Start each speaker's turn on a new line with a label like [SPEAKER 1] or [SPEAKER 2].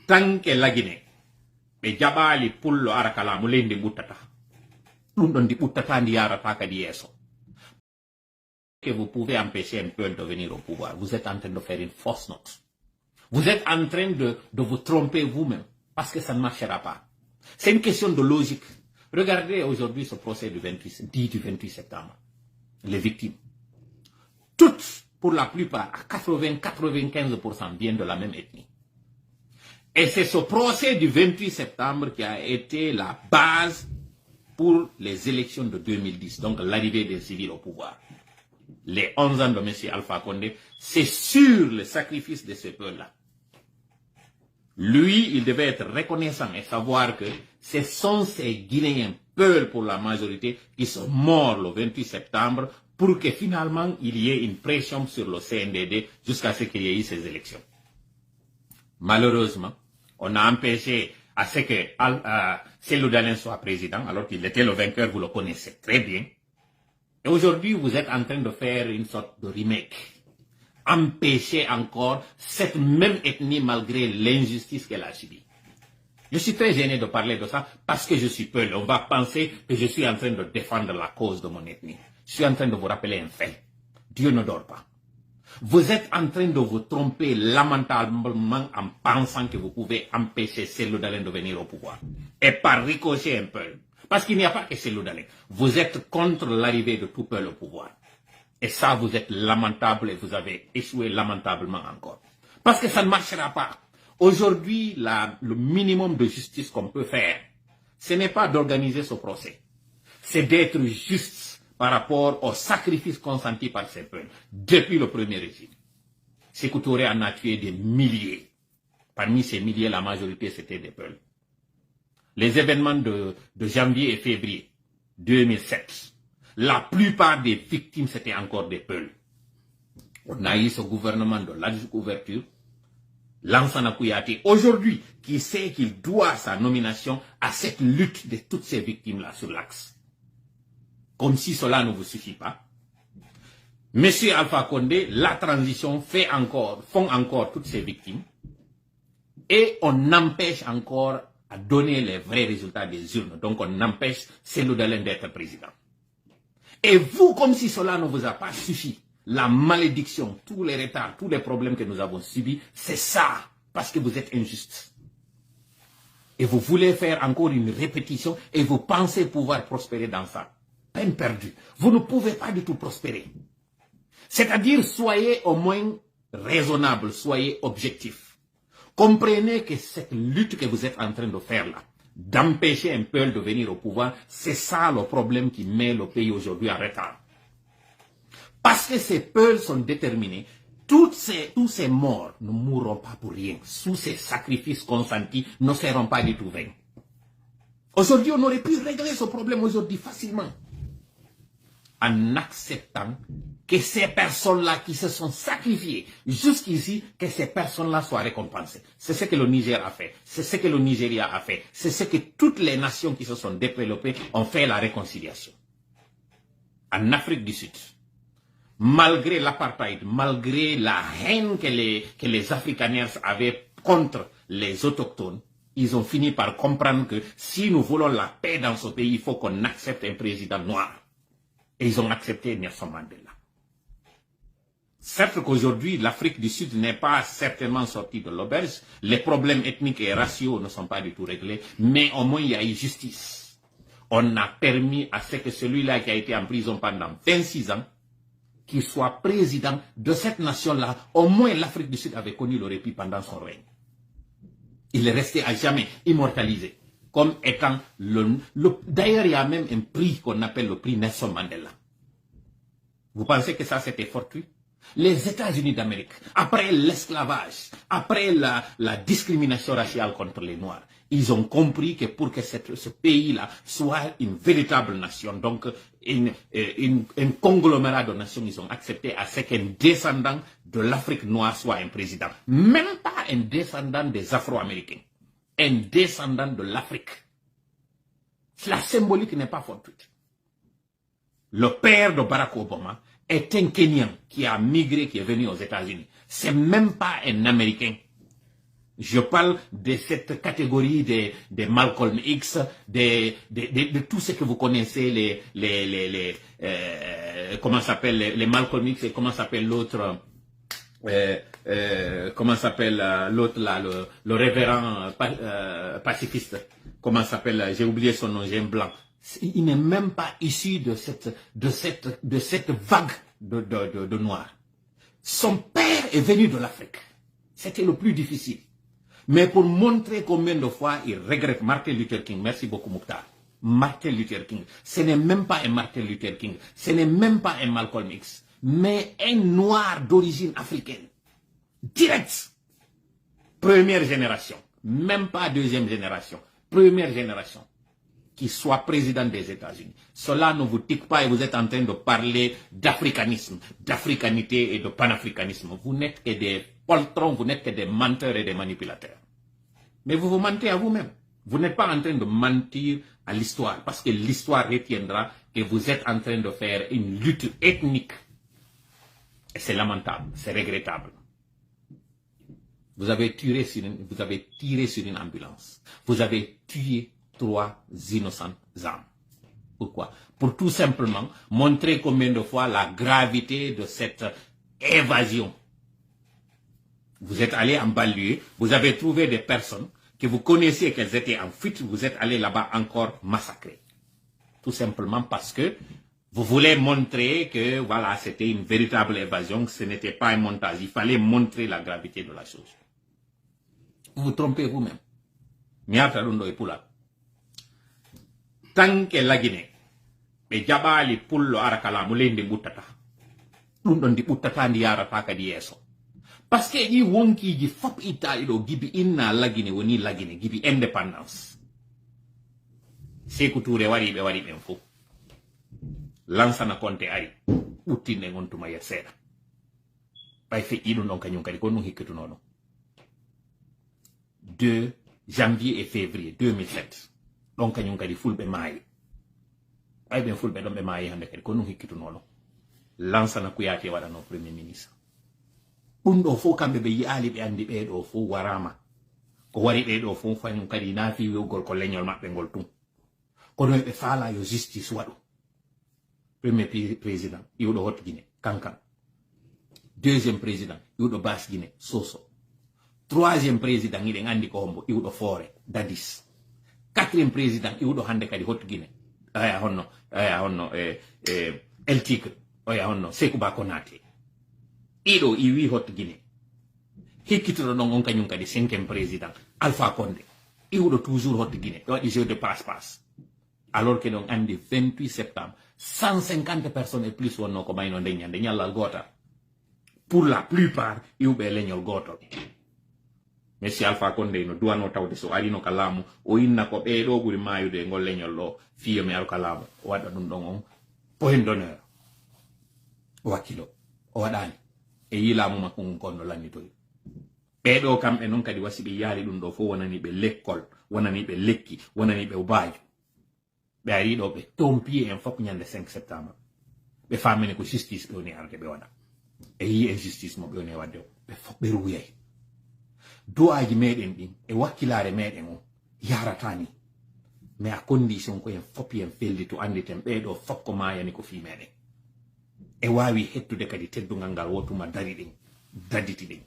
[SPEAKER 1] tant que la Guinée be jabali pullo arakala mo lendi buttata dum don di buttata ndi yarata kadi yeso que vous pouvez empêcher un peuple de venir au pouvoir. Vous êtes en train de faire une fausse note. Vous êtes en train de vous tromper vous-même parce que ça ne marchera pas. C'est une question de logique. Regardez aujourd'hui ce procès du 28 septembre. Les victimes. Toutes, pour la plupart, à 80-95% viennent de la même ethnie. Et c'est ce procès du 28 septembre qui a été la base pour les élections de 2010, donc l'arrivée des civils au pouvoir. Les 11 ans de M. Alpha Condé, c'est sur le sacrifice de ce peuple-là. Lui, il devait être reconnaissant et savoir que ce sont ces Guinéens, peuls pour la majorité, qui sont morts le 28 septembre pour que finalement il y ait une pression sur le CNDD jusqu'à ce qu'il y ait eu ces élections. Malheureusement, on a empêché à ce que Cellou Dalein soit président, alors qu'il était le vainqueur, vous le connaissez très bien. Et aujourd'hui, vous êtes en train de faire une sorte de remake. Empêcher encore cette même ethnie malgré l'injustice qu'elle a subie. Je suis très gêné de parler de ça parce que je suis peul. On va penser que je suis en train de défendre la cause de mon ethnie. Je suis en train de vous rappeler un fait. Dieu ne dort pas. Vous êtes en train de vous tromper lamentablement en pensant que vous pouvez empêcher Cellou Dalein de venir au pouvoir. Et par ricochet un peu. Parce qu'il n'y a pas que Cellou Dalein. Vous êtes contre l'arrivée de tout peuple au pouvoir. Et ça, vous êtes lamentable et vous avez échoué lamentablement encore. Parce que ça ne marchera pas. Aujourd'hui, le minimum de justice qu'on peut faire, ce n'est pas d'organiser ce procès. C'est d'être juste par rapport au sacrifice consenti par ces peuples depuis le premier régime. Sékou Touré en a tué des milliers. Parmi ces milliers, la majorité, c'était des peuples. Les événements de janvier et février 2007, la plupart des victimes, c'était encore des peuples. On a eu ce gouvernement de large couverture, Lansana Kouyaté, aujourd'hui, qui sait qu'il doit sa nomination à cette lutte de toutes ces victimes-là sur l'axe. Comme si cela ne vous suffit pas. Monsieur Alpha Condé, la transition font encore toutes ces victimes. Et on empêche encore à donner les vrais résultats des urnes. Donc on empêche Cellou Dalein d'être président. Et vous, comme si cela ne vous a pas suffi, la malédiction, tous les retards, tous les problèmes que nous avons subis, c'est ça, parce que vous êtes injuste. Et vous voulez faire encore une répétition et vous pensez pouvoir prospérer dans ça. Peine perdue. Vous ne pouvez pas du tout prospérer. C'est-à-dire, soyez au moins raisonnable, soyez objectif. Comprenez que cette lutte que vous êtes en train de faire là, d'empêcher un peuple de venir au pouvoir, c'est ça le problème qui met le pays aujourd'hui en retard. Parce que ces peuples sont déterminés, tous ces morts ne mourront pas pour rien. Sous ces sacrifices consentis, ne seront pas du tout vains. Aujourd'hui, on aurait pu régler ce problème aujourd'hui facilement. En acceptant que ces personnes-là qui se sont sacrifiées jusqu'ici, que ces personnes-là soient récompensées. C'est ce que le Niger a fait. C'est ce que le Nigeria a fait. C'est ce que toutes les nations qui se sont développées ont fait la réconciliation. En Afrique du Sud, malgré l'apartheid, malgré la haine que les Afrikaners avaient contre les autochtones, ils ont fini par comprendre que si nous voulons la paix dans ce pays, il faut qu'on accepte un président noir. Et ils ont accepté Nelson Mandela. Certes qu'aujourd'hui, l'Afrique du Sud n'est pas certainement sortie de l'auberge, les problèmes ethniques et raciaux ne sont pas du tout réglés, mais au moins il y a eu justice. On a permis à ce que celui-là qui a été en prison pendant 26 ans, qu'il soit président de cette nation-là. Au moins l'Afrique du Sud avait connu le répit pendant son règne. Il est resté à jamais immortalisé, comme étant d'ailleurs, il y a même un prix qu'on appelle le prix Nelson Mandela. Vous pensez que ça c'était fortuit? Les États-Unis d'Amérique, après l'esclavage, après la discrimination raciale contre les Noirs, ils ont compris que pour que ce pays-là soit une véritable nation, donc un conglomérat de nations, ils ont accepté à ce qu'un descendant de l'Afrique noire soit un président. Même pas un descendant des Afro-Américains, un descendant de l'Afrique. La symbolique n'est pas fortuite. Le père de Barack Obama est un Kenyan qui a migré, qui est venu aux États-Unis. C'est même pas un Américain. Je parle de cette catégorie des Malcolm X, de tout ce que vous connaissez, comment s'appelle les Malcolm X et comment s'appelle l'autre, comment s'appelle l'autre là, le révérend pacifiste, comment s'appelle, j'ai oublié son nom, j'ai un blanc. Il n'est même pas issu de cette vague de noirs. Son père est venu de l'Afrique. C'était le plus difficile. Mais pour montrer combien de fois il regrette Martin Luther King, merci beaucoup Mokhtar, Martin Luther King, ce n'est même pas un Martin Luther King, ce n'est même pas un Malcolm X, mais un noir d'origine africaine. Direct. Première génération, même pas deuxième génération, première génération, qui soit président des États-Unis. Cela ne vous tique pas et vous êtes en train de parler d'africanisme, d'africanité et de panafricanisme. Vous n'êtes que des poltrons, vous n'êtes que des menteurs et des manipulateurs. Mais vous vous mentez à vous-même. Vous n'êtes pas en train de mentir à l'histoire, parce que l'histoire retiendra que vous êtes en train de faire une lutte ethnique. Et c'est lamentable, c'est regrettable. Vous avez tiré sur une ambulance. Vous avez tué 3 innocentes âmes. Pourquoi? Pour tout simplement montrer combien de fois la gravité de cette évasion. Vous êtes allé en banlieue, vous avez trouvé des personnes que vous connaissiez qu'elles étaient en fuite, vous êtes allé là-bas encore massacrer. Tout simplement parce que vous voulez montrer que voilà, c'était une véritable évasion, que ce n'était pas un montage. Il fallait montrer la gravité de la chose. Vous vous trompez vous-même. Tant que la Guinée, be jabali pullo arakala mo lende buttata. Dum don di buttata ndi yarata kadi yeso. Parce que yi wonki ji fop Italie do gibi inna la Guinée woni la Guinée gibi indépendance. Sékou Touré wari be ben fo. Lansana Conté ari uttinde ngontuma yer seeda. Bay fe idun don kanyum kadi ko no hikketu nono. 2 janvier et février 2007. Donc kanyum kadi fulbe maayi. Ay ben fulbe don be maayi hande kadi ko no hikketu nono. Lansana Kouyaté wada no premier ministre. Bundo fo kambe be yiali be andi be do fo warama. Ko wari be do fo fanyum kadi nafi wogol ko leñol mabbe ngol tum. Ko no be faala yo justice wadu. Premier président, Iudo Hot Guinée, Kankan. Deuxième président, Iudo Basse Guinée, Soso. Troisième président, il est Andi Kombo, Iudo Fore, Dadis. Quatrième président, Iudo Hande Kadi Hot Guinée. El Tigre, Sékou Konate. Ido Iwi Hot Guinée. Hikitro non kanyum kadi cinquième président, Alpha Condé. Iudo toujours Hot Guinée, il jeu de passe-passe. Alors que donc Andi 28 septembre, 150 personnes et plus wonno ko mayno deñande ñallal gotal. Pour la plupart iwbe leñol gotol. Messi Alpha Condé no duwano tawde so ari no kalamu o inna ko be do buri mayude ngol leñol do fiyo mi al kalamu o wada dum don on point d'honneur wakilo o wadani e yilamu makko kondo lanitoy. Be do kambe non kadi wasibe yaali dum do fo wonani be lekkol, wonani be lekki, wonani be ubaaju. Be ari do be tompi en fop nyande 5 septembre. Be famene ko justice be woni arde be wada. E yi injustice mo be woni wadde be fop be ruyay. Doaji meden din e wakkilare meden o yaratani. Mais a condition ko en fop en feldi to anditen be do fop ko mayani ko fi meden. E wawi hettude kadi teddungal ngal wotuma dari din, daditi din.